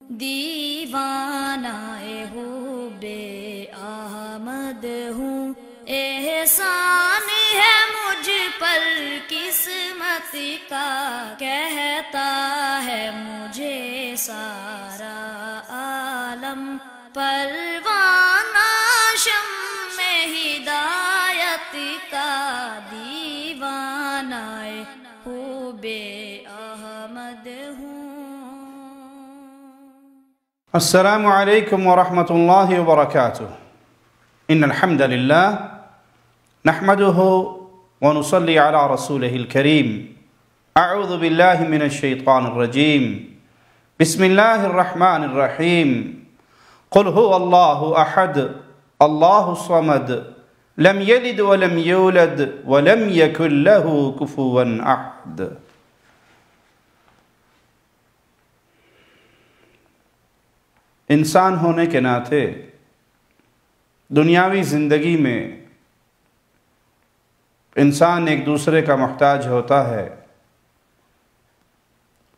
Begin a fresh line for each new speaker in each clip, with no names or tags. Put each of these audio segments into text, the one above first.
دیوانائے ہوں بے احمد ہوں، احسان ہے مجھ پر قسمت کا، کہتا ہے مجھے سارا عالم پروانہ شمع ہدایت کا، دیوانائے ہوں بے احمد ہوں۔
السلام علیکم ورحمۃ اللہ وبرکاتہ۔ ان الحمد للہ نحمده ونصلی علی رسولہ الکریم۔ اعوذ باللہ من الشیطان الرجیم، بسم اللہ الرحمن الرحیم۔ قل هو اللہ احد اللہ الصمد لم یلد ولم یولد ولم یکن له کفوا احد۔ انسان ہونے کے ناطے دنیاوی زندگی میں انسان ایک دوسرے کا محتاج ہوتا ہے،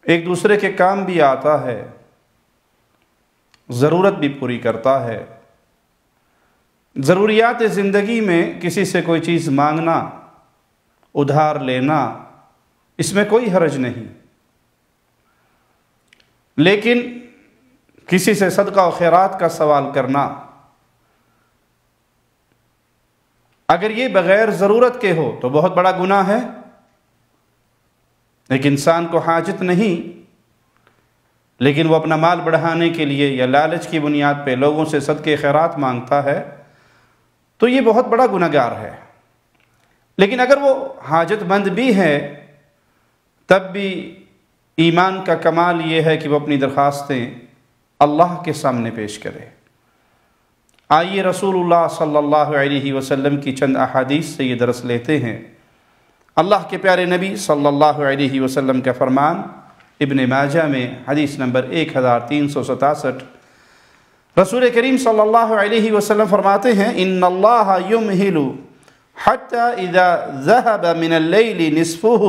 ایک دوسرے کے کام بھی آتا ہے، ضرورت بھی پوری کرتا ہے۔ ضروریات زندگی میں کسی سے کوئی چیز مانگنا، ادھار لینا، اس میں کوئی حرج نہیں، لیکن کسی سے صدقہ و خیرات کا سوال کرنا، اگر یہ بغیر ضرورت کے ہو تو بہت بڑا گناہ ہے۔ ایک انسان کو حاجت نہیں، لیکن وہ اپنا مال بڑھانے کے لیے یا لالچ کی بنیاد پہ لوگوں سے صدقے خیرات مانگتا ہے تو یہ بہت بڑا گنہگار ہے۔ لیکن اگر وہ حاجت مند بھی ہے تب بھی ایمان کا کمال یہ ہے کہ وہ اپنی درخواستیں اللہ کے سامنے پیش کرے۔ آئیے رسول اللہ صلی اللہ علیہ وسلم کی چند احادیث سے یہ درس لیتے ہیں۔ اللہ کے پیارے نبی صلی اللہ علیہ وسلم کا فرمان ابن ماجہ میں حدیث نمبر 1367، رسول کریم صلی اللہ علیہ وسلم فرماتے ہیں ان اللہ یمہل حتی اذا ذہب من اللیل نصفہ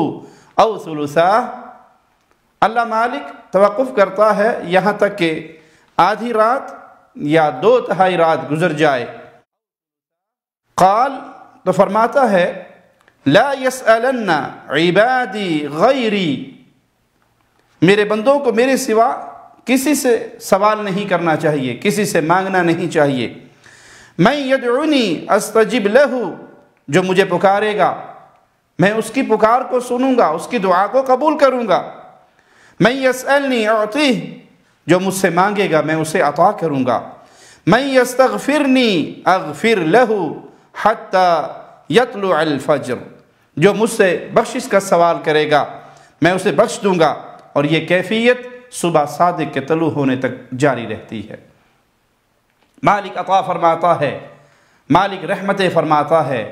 او ثلثاہ، اللہ مالک توقف کرتا ہے یہاں تک کہ آدھی رات یا 2/3 رات گزر جائے۔ قال تو فرماتا ہے لا يسألن عبادی غیری، میرے بندوں کو میرے سوا کسی سے سوال نہیں کرنا چاہیے، کسی سے مانگنا نہیں چاہیے۔ من یدعونی استجب لہ، جو مجھے پکارے گا میں اس کی پکار کو سنوں گا، اس کی دعا کو قبول کروں گا۔ من یسألنی اعطیہ، جو مجھ سے مانگے گا میں اسے عطا کروں گا۔ من یستغفرنی اغفر لہ حتی یطلع الفجر، جو مجھ سے بخشش کا سوال کرے گا میں اسے بخش دوں گا، اور یہ کیفیت صبح صادق کے طلوع ہونے تک جاری رہتی ہے۔ مالک عطا فرماتا ہے، مالک رحمتیں فرماتا ہے،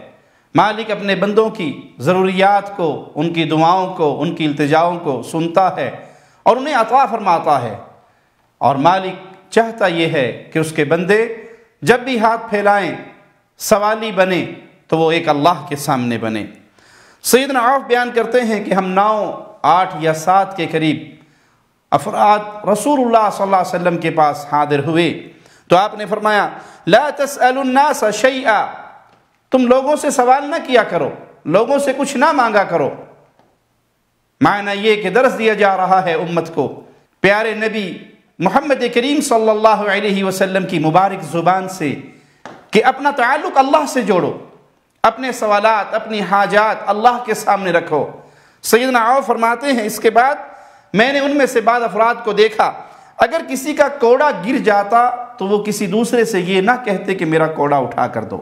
مالک اپنے بندوں کی ضروریات کو، ان کی دعاؤں کو، ان کی التجاؤں کو سنتا ہے اور انہیں عطا فرماتا ہے۔ اور مالک چاہتا یہ ہے کہ اس کے بندے جب بھی ہاتھ پھیلائیں سوالی بنے تو وہ ایک اللہ کے سامنے بنے۔ سیدنا عوف بیان کرتے ہیں کہ ہم 9، 8 یا 7 کے قریب افراد رسول اللہ صلی اللہ علیہ وسلم کے پاس حاضر ہوئے تو آپ نے فرمایا لا تسألوا الناس شیئا، تم لوگوں سے سوال نہ کیا کرو، لوگوں سے کچھ نہ مانگا کرو۔ معنی یہ کہ درس دیا جا رہا ہے امت کو پیارے نبی محمد کریم صلی اللہ علیہ وسلم کی مبارک زبان سے کہ اپنا تعلق اللہ سے جوڑو، اپنے سوالات، اپنی حاجات اللہ کے سامنے رکھو۔ سیدنا عوف فرماتے ہیں اس کے بعد میں نے ان میں سے بعض افراد کو دیکھا اگر کسی کا کوڑا گر جاتا تو وہ کسی دوسرے سے یہ نہ کہتے کہ میرا کوڑا اٹھا کر دو،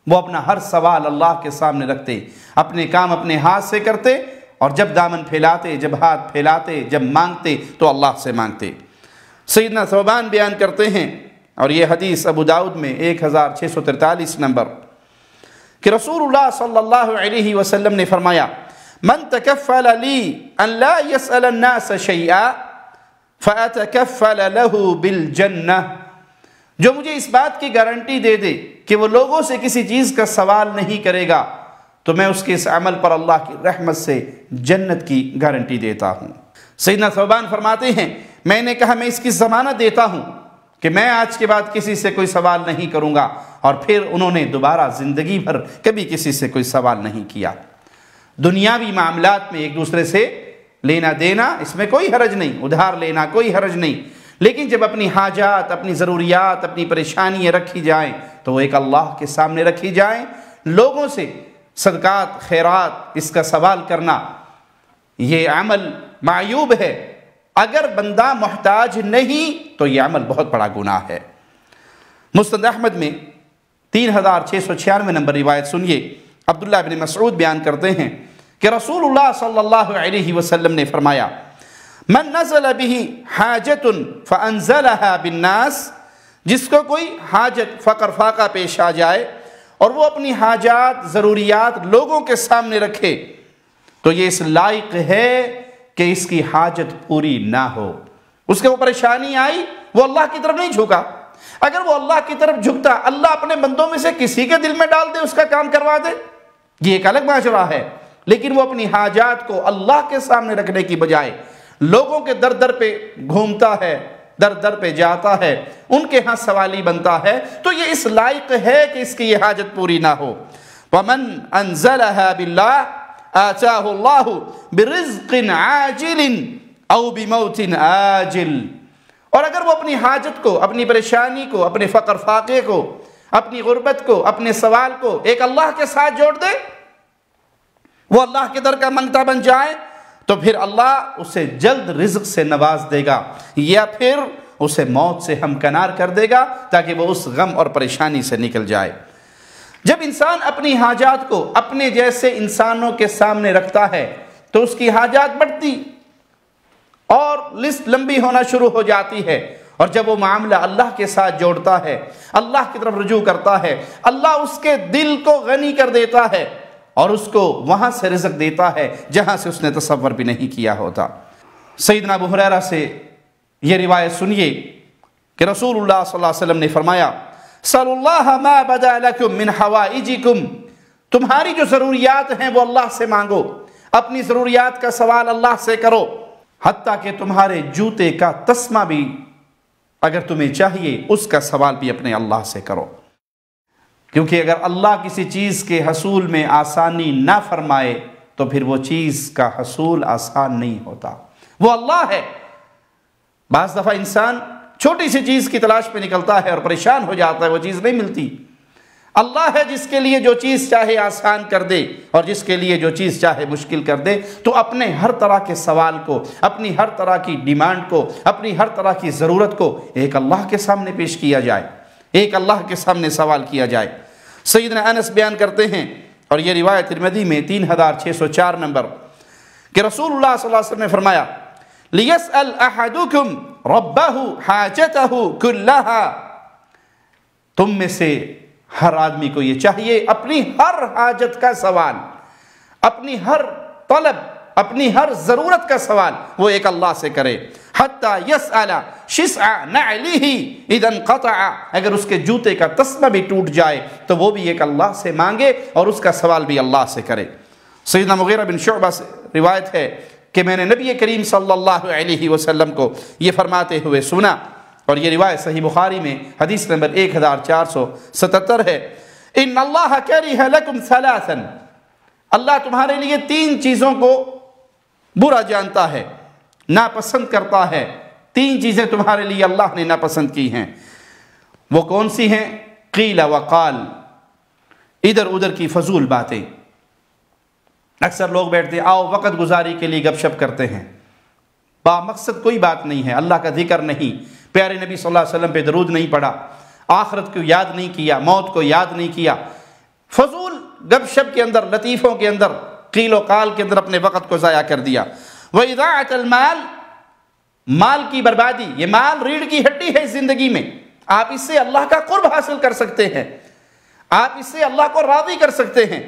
وہ اپنا ہر سوال اللہ کے سامنے رکھتے، اپنے کام اپنے ہاتھ سے کرتے، اور جب دامن پھیلاتے، جب ہاتھ پھیلاتے، جب مانگتے تو اللہ سے مانگتے۔ سیدنا ثوبان بیان کرتے ہیں، اور یہ حدیث ابو داؤد میں 1643 نمبر، کہ رسول اللہ صلی اللہ علیہ وسلم نے فرمایا من تکفل لی ان لا يسأل الناس شیئا فأتکفل له بالجنہ، جو مجھے اس بات کی گارنٹی دے دے کہ وہ لوگوں سے کسی چیز کا سوال نہیں کرے گا تو میں اس کے اس عمل پر اللہ کی رحمت سے جنت کی گارنٹی دیتا ہوں۔ سیدنا ثوبان فرماتے ہیں میں نے کہا میں اس کی ضمانت دیتا ہوں کہ میں آج کے بعد کسی سے کوئی سوال نہیں کروں گا، اور پھر انہوں نے دوبارہ زندگی بھر کبھی کسی سے کوئی سوال نہیں کیا۔ دنیاوی معاملات میں ایک دوسرے سے لینا دینا، اس میں کوئی حرج نہیں، ادھار لینا کوئی حرج نہیں، لیکن جب اپنی حاجات، اپنی ضروریات، اپنی پریشانیاں رکھی جائیں تو وہ ایک اللہ کے سامنے رکھی جائیں۔ لوگوں سے صدقات، خیرات، اس کا سوال کرنا یہ عمل معیوب ہے۔ اگر بندہ محتاج نہیں تو یہ عمل بہت بڑا گناہ ہے۔ مسند احمد میں 3696 نمبر روایت سنیے، عبداللہ بن مسعود بیان کرتے ہیں کہ رسول اللہ صلی اللہ علیہ وسلم نے فرمایا، من نزل به حاجت فانزلها بالناس، جس کو کوئی حاجت، فقر، فاقہ پیش آ جائے اور وہ اپنی حاجات، ضروریات لوگوں کے سامنے رکھے، تو یہ اس لائق ہے کہ اس کی حاجت پوری نہ ہو۔ اس کے وہ پریشانی آئی، وہ اللہ کی طرف نہیں جھکا۔ اگر وہ اللہ کی طرف جھکتا، اللہ اپنے بندوں میں سے کسی کے دل میں ڈال دے، اس کا کام کروا دے، یہ ایک الگ ماجرا ہے۔ لیکن وہ اپنی حاجات کو اللہ کے سامنے رکھنے کی بجائے لوگوں کے در در پہ گھومتا ہے، در در پہ جاتا ہے، ان کے ہاں سوالی بنتا ہے، تو یہ اس لائق ہے کہ اس کی یہ حاجت پوری نہ ہو۔ وَمَنْ أَنزَلَهَا بِاللَّهِ آتَاهُ اللَّهُ بِرِزْقٍ عَاجِلٍ أَوْ بِمَوْتٍ آجِلٍ، اور اگر وہ اپنی حاجت کو، اپنی پریشانی کو، اپنے فقر فاقے کو، اپنی غربت کو، اپنے سوال کو ایک اللہ کے ساتھ جوڑ دے، وہ اللہ کے در کا منگتا بن جائے، تو پھر اللہ اسے جلد رزق سے نواز دے گا، یا پھر اسے موت سے ہمکنار کر دے گا تاکہ وہ اس غم اور پریشانی سے نکل جائے۔ جب انسان اپنی حاجات کو اپنے جیسے انسانوں کے سامنے رکھتا ہے تو اس کی حاجات بڑھتی اور لسٹ لمبی ہونا شروع ہو جاتی ہے، اور جب وہ معاملہ اللہ کے ساتھ جوڑتا ہے، اللہ کی طرف رجوع کرتا ہے، اللہ اس کے دل کو غنی کر دیتا ہے اور اس کو وہاں سے رزق دیتا ہے جہاں سے اس نے تصور بھی نہیں کیا ہوتا۔ سیدنا ابو ہریرہ سے یہ روایت سنیے کہ رسول اللہ صلی اللہ علیہ وسلم نے فرمایا، صلی اللہ ما بدا لکم من حوائجکم، تمہاری جو ضروریات ہیں وہ اللہ سے مانگو، اپنی ضروریات کا سوال اللہ سے کرو، حتیٰ کہ تمہارے جوتے کا تسمہ بھی اگر تمہیں چاہیے اس کا سوال بھی اپنے اللہ سے کرو، کیونکہ اگر اللہ کسی چیز کے حصول میں آسانی نہ فرمائے تو پھر وہ چیز کا حصول آسان نہیں ہوتا۔ وہ اللہ ہے۔ بعض دفعہ انسان چھوٹی سی چیز کی تلاش پہ نکلتا ہے اور پریشان ہو جاتا ہے، وہ چیز نہیں ملتی۔ اللہ ہے جس کے لیے جو چیز چاہے آسان کر دے اور جس کے لیے جو چیز چاہے مشکل کر دے۔ تو اپنے ہر طرح کے سوال کو، اپنی ہر طرح کی ڈیمانڈ کو، اپنی ہر طرح کی ضرورت کو ایک اللہ کے سامنے پیش کیا جائے، ایک اللہ کے سامنے سوال کیا جائے۔ سیدنا انس بیان کرتے ہیں، اور یہ روایت ترمذی میں 3604 نمبر، کہ رسول اللہ صلی اللہ علیہ وسلم نے فرمایا، لِيَسْأَلْ أَحَدُكُمْ رَبَّهُ حَاجَتَهُ كُلَّهَا، تم میں سے ہر آدمی کو یہ چاہیے اپنی ہر حاجت کا سوال، اپنی ہر طلب، اپنی ہر ضرورت کا سوال وہ ایک اللہ سے کرے۔ حتیٰ یسأل شسع نعلہ اذا انقطع، اگر اس کے جوتے کا تسمہ بھی ٹوٹ جائے تو وہ بھی ایک اللہ سے مانگے اور اس کا سوال بھی اللہ سے کرے۔ سیدنا مغیرہ بن شعبہ سے روایت ہے کہ میں نے نبی کریم صلی اللہ علیہ وسلم کو یہ فرماتے ہوئے سنا، اور یہ روایت صحیح بخاری میں حدیث نمبر 1477 ہے، ان اللہ کرہ لکم ثلاثا، اللہ تمہارے لیے 3 چیزوں کو برا جانتا ہے، ناپسند کرتا ہے۔ 3 چیزیں تمہارے لیے اللہ نے ناپسند کی ہیں۔ وہ کون سی ہیں؟ قیل وقال، ادھر ادھر کی فضول باتیں۔ اکثر لوگ بیٹھتے آؤ وقت گزاری کے لیے گپ شپ کرتے ہیں، با مقصد کوئی بات نہیں ہے، اللہ کا ذکر نہیں، پیارے نبی صلی اللہ علیہ وسلم پہ درود نہیں پڑھا، آخرت کو یاد نہیں کیا، موت کو یاد نہیں کیا، فضول گپ شپ کے اندر، لطیفوں کے اندر، قیل و قال کے اندر اپنے وقت کو ضائع کر دیا۔ وَإِضَاعَةَ الْمَالِ، مال کی بربادی۔ یہ مال ریڑھ کی ہڈی ہے اس زندگی میں، آپ اس سے اللہ کا قرب حاصل کر سکتے ہیں، آپ اس سے اللہ کو راضی کر سکتے ہیں،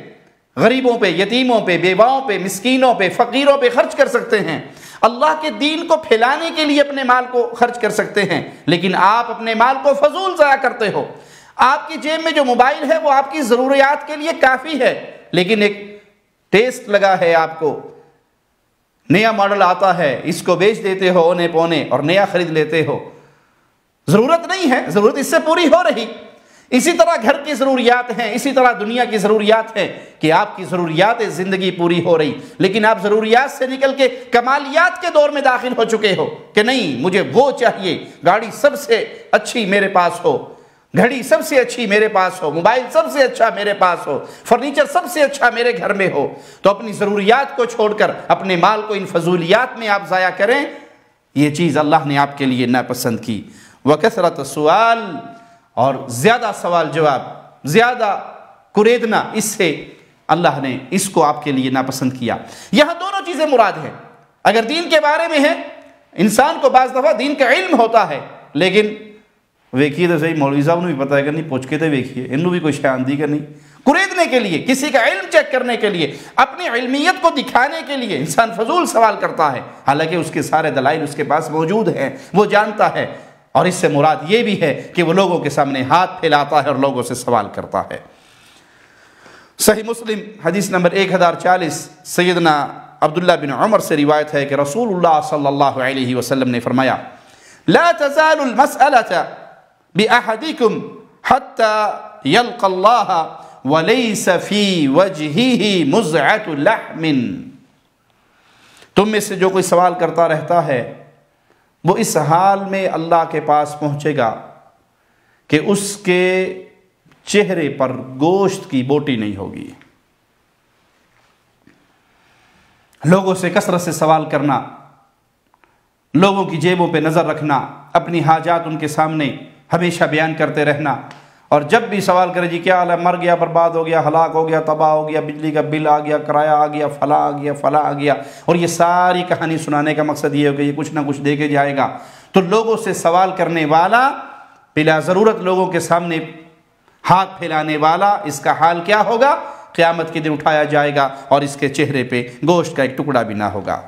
غریبوں پہ، یتیموں پہ، بیواؤں پہ، مسکینوں پہ، فقیروں پہ خرچ کر سکتے ہیں، اللہ کے دین کو پھیلانے کے لیے اپنے مال کو خرچ کر سکتے ہیں۔ لیکن آپ اپنے مال کو فضول ضائع کرتے ہو۔ آپ کی جیب میں جو موبائل ہے وہ آپ کی ضروریات کے لیے کافی ہے، لیکن ایک ٹیسٹ لگا ہے آپ کو نیا ماڈل آتا ہے اس کو بیچ دیتے ہو اونے پونے اور نیا خرید لیتے ہو. ضرورت نہیں ہے, ضرورت اس سے پوری ہو رہی. اسی طرح گھر کی ضروریات ہیں, اسی طرح دنیا کی ضروریات ہیں کہ آپ کی ضروریات زندگی پوری ہو رہی, لیکن آپ ضروریات سے نکل کے کمالیات کے دور میں داخل ہو چکے ہو کہ نہیں مجھے وہ چاہیے, گاڑی سب سے اچھی میرے پاس ہو, گھڑی سب سے اچھی میرے پاس ہو, موبائل سب سے اچھا میرے پاس ہو, فرنیچر سب سے اچھا میرے گھر میں ہو. تو اپنی ضروریات کو چھوڑ کر اپنے مال کو ان فضولیات میں آپ ضائع کریں, یہ چیز اللہ نے آپ کے لیے ناپسند کی. وکثرت السؤال, اور زیادہ سوال جواب, زیادہ کریدنا, اس سے اللہ نے اس کو آپ کے لیے ناپسند کیا. یہاں دونوں چیزیں مراد ہیں. اگر دین کے بارے میں ہے, انسان کو بعض دفعہ دین کا علم ہوتا ہے, لیکن ویکھیے تو صحیح مولوی صاحب نے بھی پتا ہے کہ نہیں, پوچھ کے تو ویکھیے انہوں بھی کوئی شان دی کہ نہیں. کریدنے کے لیے, کسی کا علم چیک کرنے کے لیے, اپنی علمیت کو دکھانے کے لیے انسان فضول سوال کرتا ہے, حالانکہ اس کے سارے دلائل اس کے پاس موجود ہیں, وہ جانتا ہے. اور اس سے مراد یہ بھی ہے کہ وہ لوگوں کے سامنے ہاتھ پھیلاتا ہے اور لوگوں سے سوال کرتا ہے. صحیح مسلم حدیث نمبر 1040 سیدنا عبداللہ بن عمر سے روایت ہے کہ رسول اللہ صلی اللہ علیہ وسلم نے فرمایا لا تزال المسألة بأحدكم حتى يلقى الله وليس في وجهه مزعة لحم. تم میں سے جو کوئی سوال کرتا رہتا ہے وہ اس حال میں اللہ کے پاس پہنچے گا کہ اس کے چہرے پر گوشت کی بوٹی نہیں ہوگی. لوگوں سے کثرت سے سوال کرنا, لوگوں کی جیبوں پہ نظر رکھنا, اپنی حاجات ان کے سامنے ہمیشہ بیان کرتے رہنا, اور جب بھی سوال کرے جی کیا حال ہے, مر گیا, برباد ہو گیا, ہلاک ہو گیا, تباہ ہو گیا, بجلی کا بل آ گیا, کرایہ آ گیا, فلاں آ گیا, فلاں آ گیا, اور یہ ساری کہانی سنانے کا مقصد یہ ہو کہ یہ کچھ نہ کچھ دے کے جائے گا. تو لوگوں سے سوال کرنے والا, بلا ضرورت لوگوں کے سامنے ہاتھ پھیلانے والا, اس کا حال کیا ہوگا؟ قیامت کے دن اٹھایا جائے گا اور اس کے چہرے پہ گوشت کا ایک ٹکڑا بھی نہ ہوگا.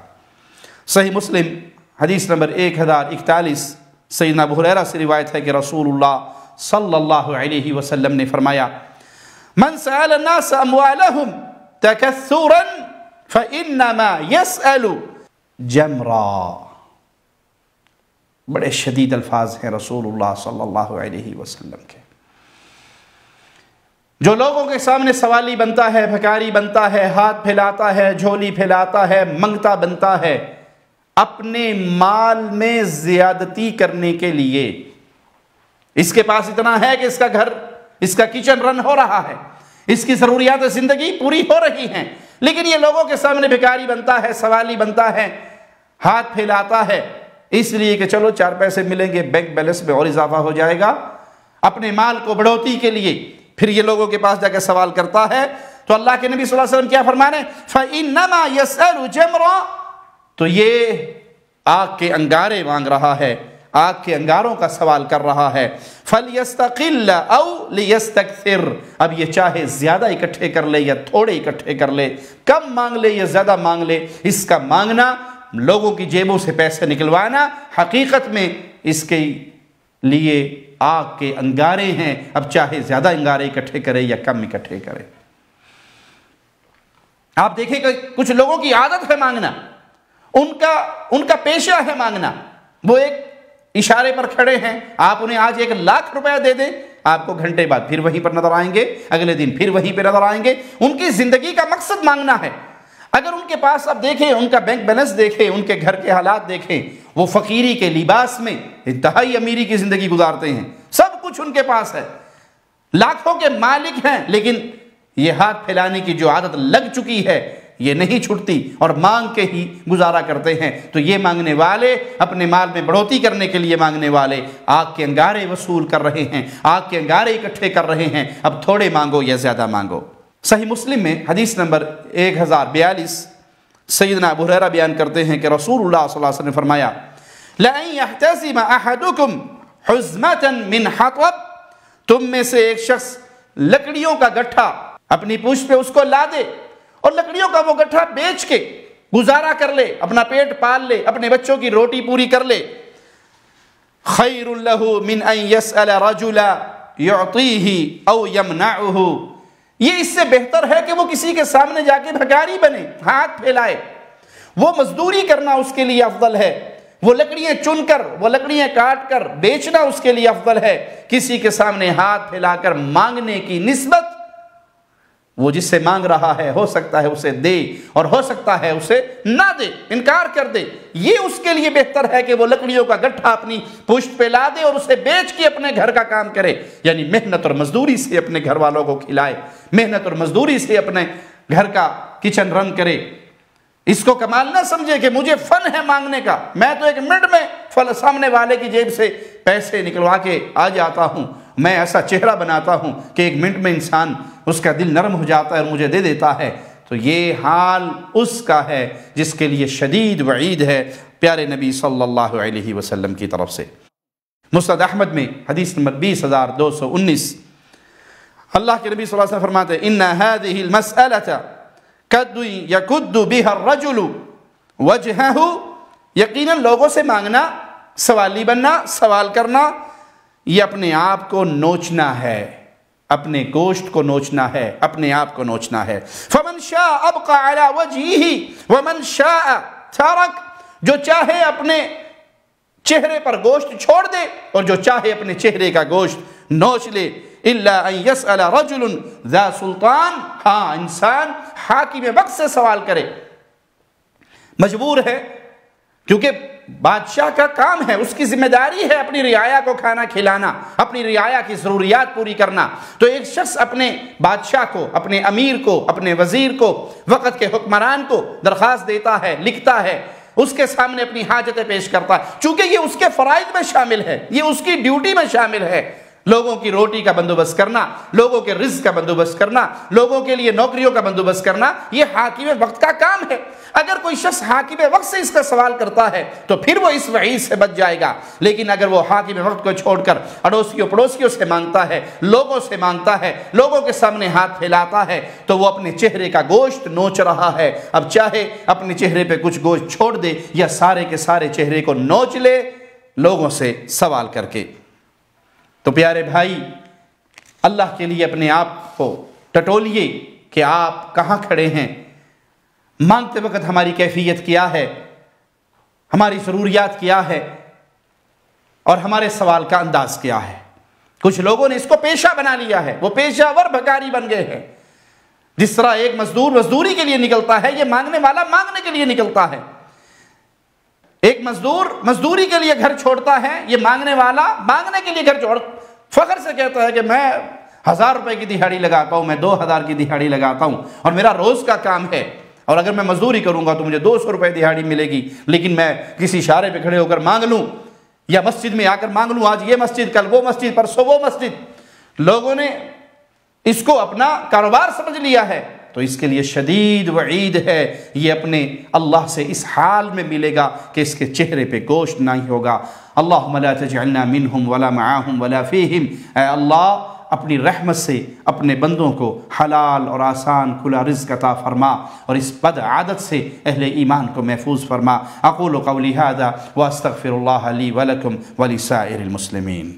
صحیح مسلم حدیث نمبر 1041 سیدنا ابو ہریرہ سے روایت ہے کہ رسول اللہ صلی اللہ علیہ وسلم نے فرمایا من سأل الناس اموالهم تکثرا فانما يسأل جمرا. بڑے شدید الفاظ ہیں رسول اللہ صلی اللہ علیہ وسلم کے. جو لوگوں کے سامنے سوالی بنتا ہے, بھکاری بنتا ہے, ہاتھ پھیلاتا ہے, جھولی پھیلاتا ہے, منگتا بنتا ہے, اپنے مال میں زیادتی کرنے کے لیے, اس کے پاس اتنا ہے کہ اس کا گھر, اس کا کچن رن ہو رہا ہے, اس کی ضروریات زندگی پوری ہو رہی ہیں, لیکن یہ لوگوں کے سامنے بھکاری بنتا ہے, سوالی بنتا ہے, ہاتھ پھیلاتا ہے, اس لیے کہ چلو 4 پیسے ملیں گے, بینک بیلنس میں اور اضافہ ہو جائے گا, اپنے مال کو بڑھوتی کے لیے پھر یہ لوگوں کے پاس جا کے سوال کرتا ہے. تو اللہ کے نبی صلی اللہ علیہ وسلم کیا فرمانے, فَإِنَّمَا يَسْأَلُ جَمْرًا, تو یہ آگ کے انگارے مانگ رہا ہے, آگ کے انگاروں کا سوال کر رہا ہے. فَلْيَسْتَقِلَّ أَوْ لِيَسْتَكْثِرْ, اب یہ چاہے زیادہ اکٹھے کر لے یا تھوڑے اکٹھے کر لے, کم مانگ لے یا زیادہ مانگ لے, اس کا مانگنا, لوگوں کی جیبوں سے پیسے نکلوانا, حقیقت میں اس کے لیے آگ کے انگارے ہیں. اب چاہے زیادہ انگارے اکٹھے کرے یا کم اکٹھے کرے. آپ دیکھیں کہ کچھ لوگوں کی عادت ہے مانگنا, ان کا پیشہ ہے مانگنا. وہ ایک اشارے پر کھڑے ہیں, آپ انہیں آج 1 لاکھ روپیہ دے دیں, آپ کو گھنٹے بعد پھر وہیں پر نظر آئیں گے, اگلے دن پھر وہیں پہ نظر آئیں گے. ان کی زندگی کا مقصد مانگنا ہے. اگر ان کے پاس اب دیکھیں, ان کا بینک بیلنس دیکھیں, ان کے گھر کے حالات دیکھیں, وہ فقیری کے لباس میں انتہائی امیری کی زندگی گزارتے ہیں, سب کچھ ان کے پاس ہے, لاکھوں کے مالک ہیں, لیکن یہ ہاتھ پھیلانے کی جو عادت لگ چکی ہے یہ نہیں چھٹتی اور مانگ کے ہی گزارا کرتے ہیں. تو یہ مانگنے والے, اپنے مال میں بڑھوتی کرنے کے لیے مانگنے والے, آگ کے انگارے وصول کر رہے ہیں, آگ کے انگارے اکٹھے کر رہے ہیں. اب تھوڑے مانگو یا زیادہ مانگو. صحیح مسلم میں حدیث نمبر 1042 سیدنا ابو ہریرہ بیان کرتے ہیں کہ رسول اللہ صلی اللہ علیہ وسلم نے فرمایا لَأَن يَحْتَسِمَ أَحَدُكُمْ حُزْمَةً مِّنْ حَطَبٍ, تم میں سے ایک شخص لکڑیوں کا گٹھا اپنی پوچھ پہ اس کو لا دے اور لکڑیوں کا وہ گٹھا بیچ کے گزارا کر لے, اپنا پیٹ پال لے, اپنے بچوں کی روٹی پوری کر لے. خَيْرٌ لَهُ مِنْ أَن يَسْأَلَ رَجُلًا يُعْطِيهِ أَوْ يَمْنَعُهُ, یہ اس سے بہتر ہے کہ وہ کسی کے سامنے جا کے بھکاری بنے, ہاتھ پھیلائے. وہ مزدوری کرنا اس کے لیے افضل ہے، وہ لکڑیاں چن کر، وہ لکڑیاں کاٹ کر بیچنا اس کے لیے افضل ہے، کسی کے سامنے ہاتھ پھیلا کر مانگنے کی نسبت وہ جس سے مانگ رہا ہے ہو سکتا ہے اسے دے اور ہو سکتا ہے اسے نہ دے، انکار کر دے، یہ اس کے لیے بہتر ہے کہ وہ لکڑیوں کا گٹھا اپنی پشت پہ لا دے اور اسے بیچ کے اپنے گھر کا کام کرے، یعنی محنت اور مزدوری سے اپنے گھر والوں کو کھلائے، محنت اور مزدوری سے اپنے گھر کا کچن رن کرے۔ اس کو کمال نہ سمجھے کہ مجھے فن ہے مانگنے کا، میں تو ایک منٹ میں سامنے والے کی جیب سے پیسے نکلوا کے آ جاتا ہوں، میں ایسا چہرہ بناتا ہوں کہ ایک منٹ میں انسان اس کا دل نرم ہو جاتا ہے اور مجھے دے دیتا ہے۔ تو یہ حال اس کا ہے جس کے لیے شدید وعید ہے پیارے نبی صلی اللہ علیہ وسلم کی طرف سے۔ مسند احمد میں حدیث نمبر 20219 اللہ کے نبی صلی اللہ علیہ وسلم فرماتے ہیں، ان هذه المسألة قد يكد بها الرجل وجهه، یقیناً لوگوں سے مانگنا، سوالی بننا، سوال کرنا، یہ اپنے آپ کو نوچنا ہے، اپنے گوشت کو نوچنا ہے، اپنے آپ کو نوچنا ہے۔ فمن شاء ابقى على وجهه ومن شاء ترك، جو چاہے اپنے چہرے پر گوشت چھوڑ دے اور جو چاہے اپنے چہرے کا گوشت نوچ لے۔ الا ان يسأل رجل ذا سلطان، ہاں انسان حاکم وقت سے سوال کرے، مجبور ہے کیونکہ بادشاہ کا کام ہے، اس کی ذمہ داری ہے اپنی رعایا کو کھانا کھلانا، اپنی رعایا کی ضروریات پوری کرنا۔ تو ایک شخص اپنے بادشاہ کو، اپنے امیر کو، اپنے وزیر کو، وقت کے حکمران کو درخواست دیتا ہے، لکھتا ہے، اس کے سامنے اپنی حاجتیں پیش کرتا ہے، چونکہ یہ اس کے فرائض میں شامل ہے، یہ اس کی ڈیوٹی میں شامل ہے، لوگوں کی روٹی کا بندوبست کرنا، لوگوں کے رزق کا بندوبست کرنا، لوگوں کے لیے نوکریوں کا بندوبست کرنا، یہ حاکم وقت کا کام ہے۔ اگر کوئی شخص حاکم وقت سے اس کا سوال کرتا ہے تو پھر وہ اس وعید سے بچ جائے گا، لیکن اگر وہ حاکم وقت کو چھوڑ کر اڑوسیوں پڑوسیوں سے مانگتا ہے، لوگوں سے مانگتا ہے، لوگوں کے سامنے ہاتھ پھیلاتا ہے، تو وہ اپنے چہرے کا گوشت نوچ رہا ہے۔ اب چاہے اپنے چہرے پہ کچھ گوشت چھوڑ دے یا سارے کے سارے چہرے کو نوچ لے لوگوں سے سوال کر کے۔ تو پیارے بھائی، اللہ کے لیے اپنے آپ کو ٹٹولیے کہ آپ کہاں کھڑے ہیں، مانگتے وقت ہماری کیفیت کیا ہے، ہماری ضروریات کیا ہے اور ہمارے سوال کا انداز کیا ہے۔ کچھ لوگوں نے اس کو پیشہ بنا لیا ہے، وہ پیشہ ور بھکاری بن گئے ہیں۔ جس طرح ایک مزدور مزدوری کے لیے نکلتا ہے، یہ مانگنے والا مانگنے کے لیے نکلتا ہے۔ ایک مزدور مزدوری کے لیے گھر چھوڑتا ہے، یہ مانگنے والا مانگنے کے لیے گھر فخر سے کہتا ہے کہ میں 1000 روپے کی دہاڑی لگاتا ہوں، میں 2000 کی دہاڑی لگاتا ہوں اور میرا روز کا کام ہے، اور اگر میں مزدوری کروں گا تو مجھے 200 روپے دہاڑی ملے گی، لیکن میں کسی اشارے پہ کھڑے ہو کر مانگ لوں یا مسجد میں آ کر مانگ لوں، آج یہ مسجد، کل وہ مسجد، پرسوں وہ مسجد، لوگوں نے اس کو اپنا کاروبار سمجھ لیا ہے، تو اس کے لیے شدید وعید ہے۔ یہ اپنے اللہ سے اس حال میں ملے گا کہ اس کے چہرے پہ گوشت نہیں ہوگا۔ اللہم لا تجعلنا منہم ولا معاہم ولا فیہم، اے اللہ اپنی رحمت سے اپنے بندوں کو حلال اور آسان کھلا رزق عطا فرما اور اس بد عادت سے اہل ایمان کو محفوظ فرما۔ اقول قولی ھذا واستغفر اللہ لی ولکم ولسائر المسلمین۔